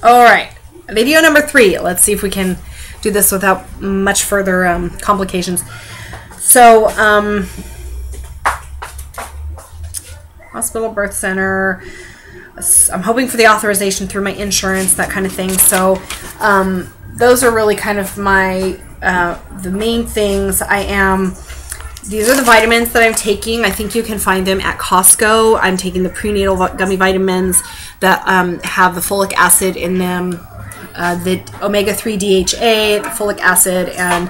All right, video number 3. Let's see if we can do this without much further complications. So, hospital, birth center. I'm hoping for the authorization through my insurance, that kind of thing. So, those are really kind of my the main things. These are the vitamins that I'm taking. I think you can find them at Costco. I'm taking the prenatal gummy vitamins that have the folic acid in them, the omega-3 DHA, the folic acid, and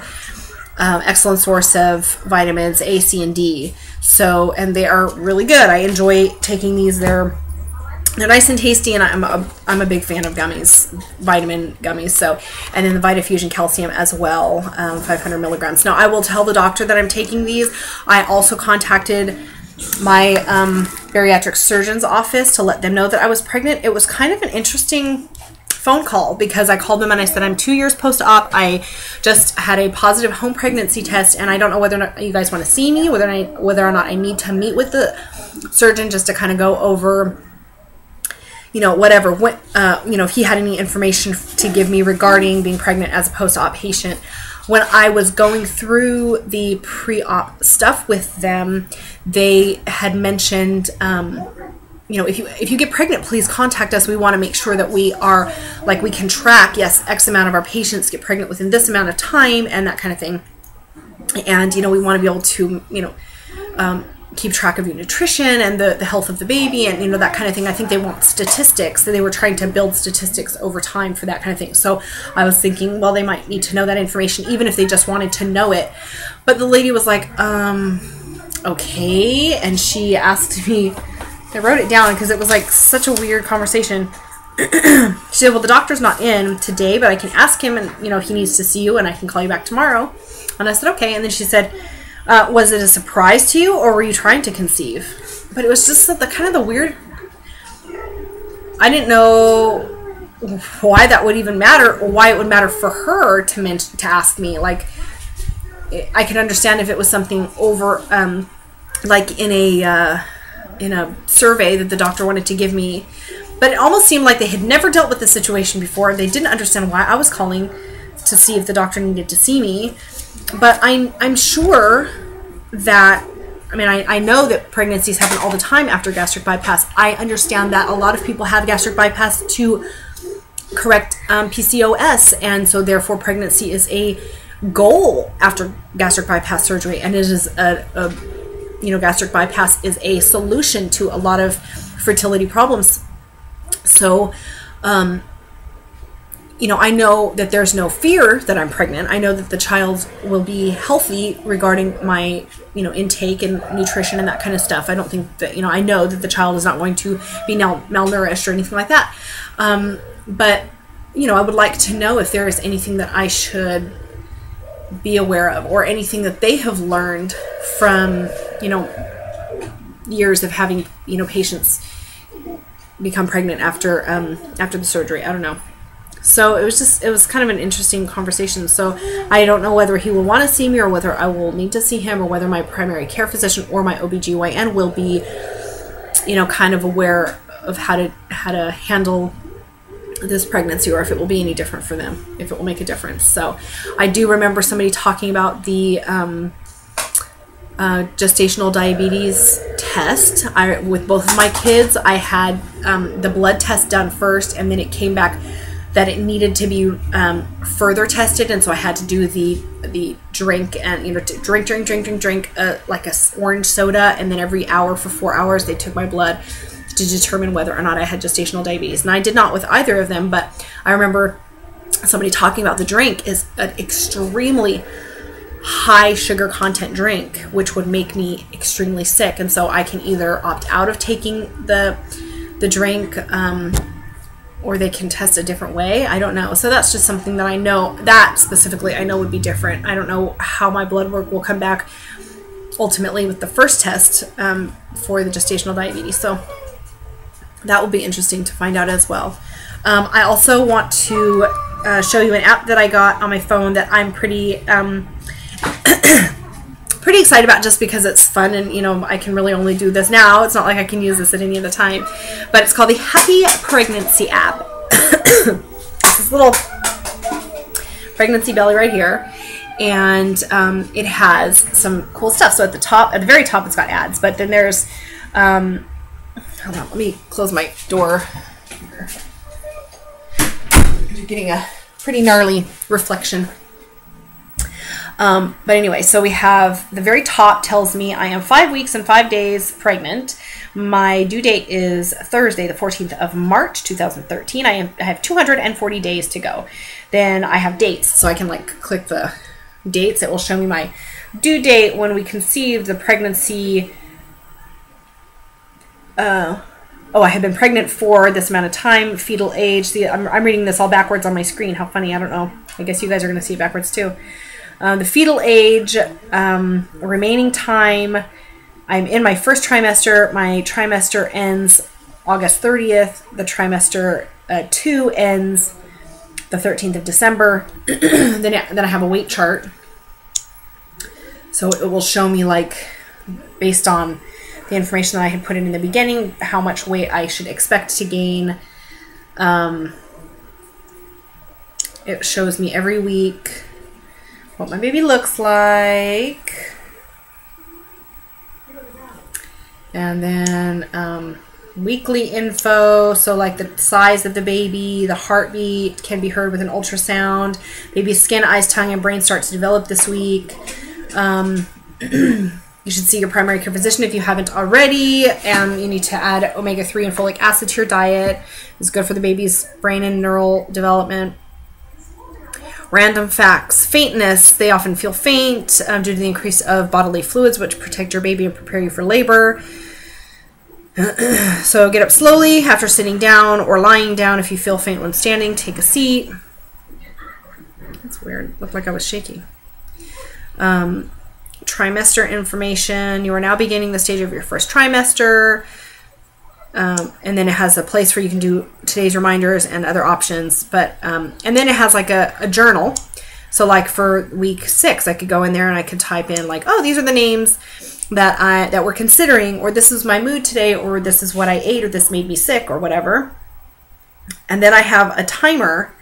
excellent source of vitamins A, C, and D. So, and they are really good. I enjoy taking these. They're nice and tasty, and I'm a big fan of gummies, vitamin gummies. So, and then the VitaFusion Calcium as well, 500 milligrams. Now, I will tell the doctor that I'm taking these. I also contacted my bariatric surgeon's office to let them know that I was pregnant. It was kind of an interesting phone call because I called them and I said, I'm 2 years post-op. I just had a positive home pregnancy test, and I don't know whether or not you guys want to see me, whether or not I need to meet with the surgeon just to kind of go over, you know, whatever, you know, if he had any information to give me regarding being pregnant as a post-op patient. When I was going through the pre-op stuff with them, they had mentioned, you know, if you get pregnant, please contact us. We want to make sure that we are, like, we can track, yes, X amount of our patients get pregnant within this amount of time and that kind of thing. And, you know, we want to be able to, you know, keep track of your nutrition and the health of the baby and, you know, that kind of thing. I think they want statistics. So they were trying to build statistics over time for that kind of thing. So I was thinking, well, they might need to know that information even if they just wanted to know it. But the lady was like, okay. And she asked me, I wrote it down because it was like such a weird conversation. She said, well, the doctor's not in today, but I can ask him, and, you know, he needs to see you and I can call you back tomorrow. And I said, okay. And then she said, was it a surprise to you, or were you trying to conceive? But it was just the kind of the weird. I didn't know why that would even matter, or why it would matter for her to ask me. Like, I could understand if it was something over, like in a survey that the doctor wanted to give me. But it almost seemed like they had never dealt with the situation before. They didn't understand why I was calling to see if the doctor needed to see me. But I'm sure that, I mean, I know that pregnancies happen all the time after gastric bypass. I understand that a lot of people have gastric bypass to correct PCOS, and so therefore pregnancy is a goal after gastric bypass surgery, and it is you know, gastric bypass is a solution to a lot of fertility problems. So, you know, I know that there's no fear that I'm pregnant. I know that the child will be healthy regarding my, you know, intake and nutrition and that kind of stuff. I don't think that, you know, I know that the child is not going to be malnourished or anything like that. But, you know, I would like to know if there is anything that I should be aware of, or anything that they have learned from, you know, years of having, you know, patients become pregnant after the surgery. I don't know. So it was kind of an interesting conversation. So I don't know whether he will want to see me, or whether I will need to see him, or whether my primary care physician or my OBGYN will be, you know, kind of aware of how to handle this pregnancy, or if it will be any different for them, if it will make a difference. So I do remember somebody talking about the gestational diabetes test. With both of my kids, I had the blood test done first, and then it came back that it needed to be further tested, and so I had to do the drink, and, you know, to drink like a orange soda, and then every hour for 4 hours they took my blood to determine whether or not I had gestational diabetes. And I did not with either of them, but I remember somebody talking about the drink is an extremely high sugar content drink, which would make me extremely sick, and so I can either opt out of taking the drink, or they can test a different way. I don't know. So that's just something that I know, that specifically I know would be different. I don't know how my blood work will come back ultimately with the first test for the gestational diabetes. So that will be interesting to find out as well. I also want to show you an app that I got on my phone that I'm pretty pretty excited about, just because it's fun, and, you know, I can really only do this now. It's not like I can use this at any other time, but it's called the Happy Pregnancy app. this little pregnancy belly right here, and it has some cool stuff. So at the top, at the very top, it's got ads, but then there's hold on, let me close my door. You're getting a pretty gnarly reflection. But anyway, so we have the very top tells me I am 5 weeks and 5 days pregnant. My due date is Thursday, the 14th of March, 2013. I have 240 days to go. Then I have dates, so I can like click the dates. It will show me my due date, when we conceived, the pregnancy. Oh, I have been pregnant for this amount of time, fetal age. See, I'm reading this all backwards on my screen. How funny, I don't know. I guess you guys are going to see it backwards too. The fetal age, remaining time. I'm in my first trimester. My trimester ends August 30th. The trimester 2 ends the 13th of December. then I have a weight chart. So it will show me, like, based on the information that I had put in the beginning, how much weight I should expect to gain. It shows me every week what my baby looks like. And then weekly info, so like the size of the baby, the heartbeat can be heard with an ultrasound. Baby's skin, eyes, tongue, and brain start to develop this week. You should see your primary care physician if you haven't already, and you need to add omega-3 and folic acid to your diet. It's good for the baby's brain and neural development. Random facts. Faintness. They often feel faint due to the increase of bodily fluids, which protect your baby and prepare you for labor. So get up slowly after sitting down or lying down. If you feel faint when standing, take a seat. That's weird. Looked like I was shaking. Trimester information. You are now beginning the stage of your first trimester. And then it has a place where you can do today's reminders and other options. But and then it has like a journal. So like for week 6, I could go in there and I could type in like, oh, these are the names that we're considering, or this is my mood today, or this is what I ate, or this made me sick, or whatever. And then I have a timer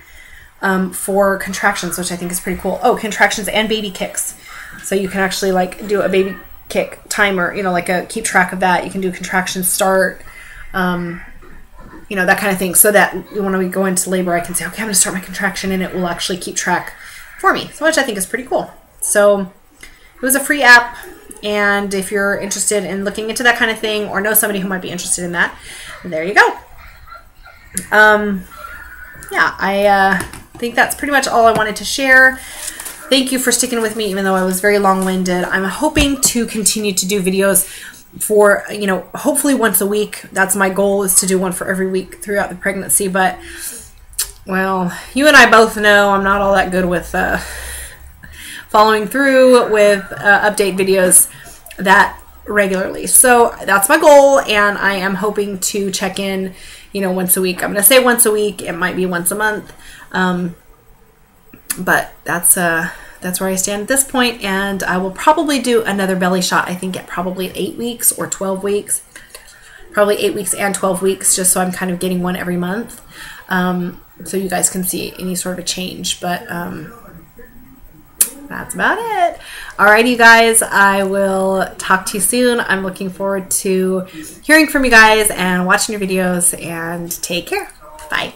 for contractions, which I think is pretty cool. Oh, contractions and baby kicks. So you can actually like do a baby kick timer, you know, like a keep track of that. You can do contraction start, you know, that kind of thing. So that when we go into labor, I can say, okay, I'm going to start my contraction, and it will actually keep track for me. So which I think is pretty cool. So it was a free app. And if you're interested in looking into that kind of thing, or know somebody who might be interested in that, there you go. Yeah, I think that's pretty much all I wanted to share. Thank you for sticking with me, even though I was very long-winded. I'm hoping to continue to do videos for, you know, hopefully once a week. That's my goal, is to do one for every week throughout the pregnancy. But, well, you and I both know I'm not all that good with following through with update videos that regularly. So that's my goal, and I am hoping to check in, you know, once a week. I'm going to say once a week. It might be once a month. But that's where I stand at this point, and I will probably do another belly shot, I think at probably 8 weeks or 12 weeks. Probably 8 weeks and 12 weeks, just so I'm kind of getting one every month. So you guys can see any sort of a change, but that's about it. All right, you guys, I will talk to you soon. I'm looking forward to hearing from you guys and watching your videos, and take care. Bye.